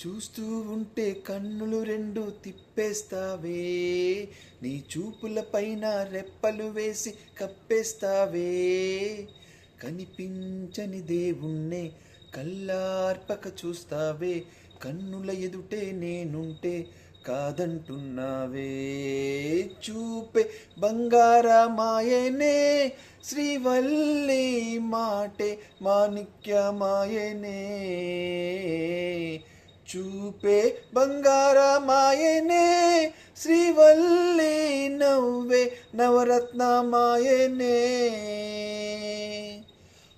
చూస్తూ ఉంటే కన్నులు రెండు తిప్పేస్తావే, నీ చూపుల పైన రెప్పలు వేసి కప్పేస్తావే. కనిపించని దేవుణ్ణే కళ్ళార్పక చూస్తావే, కన్నుల ఎదుటే నేనుంటే కాదంటున్నావే. చూపే బంగారమాయనే, శ్రీవల్లి మాటే మాణిక్యమాయనే. చూపే బంగారమాయనే, శ్రీవల్లి నవ్వే నవరత్నమాయనే.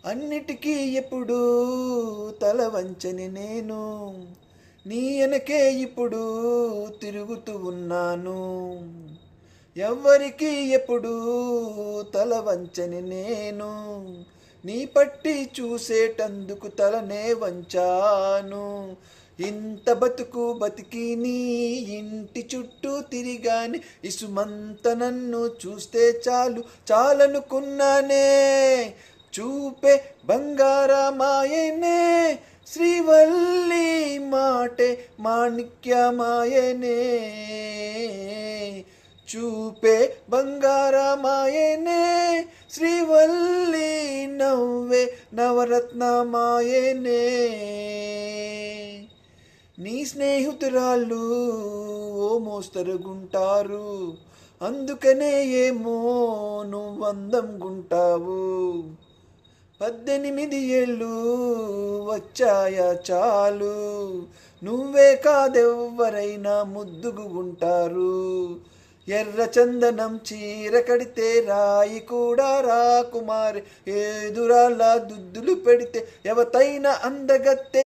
అన్నిటికీ ఎప్పుడు తల వంచని నేను, నీ వెనకే ఇప్పుడు తిరుగుతూ ఉన్నాను. ఎవ్వరికి ఎప్పుడు తల వంచని నేను, నీ పట్టి చూసేటందుకు తలనే వంచాను. ఇంత బతుకు బతికి నీ ఇంటి చుట్టూ తిరిగాని, ఇసుమంత నన్ను చూస్తే చాలు చాలనుకున్నానే. చూపే బంగారమాయనే, శ్రీవల్లి మాటే మాణిక్యమాయనే. చూపే బంగారమాయనే, శ్రీవల్లి నవ్వే నవరత్నమాయనే. నీ స్నేహితురాళ్ళు ఓ మోస్తరుగుంటారు, అందుకనే ఏమో నువ్వందం గుంటావు. 18 ఏళ్ళు వచ్చాయా చాలు, నువ్వే కాదెవ్వరైనా ముద్దుగు ఉంటారు. ఎర్ర చందనం చీర కడితే రాయి కూడా రాకుమారి, ఎదురాల దుద్దులు పెడితే ఎవతైనా అందగత్తే.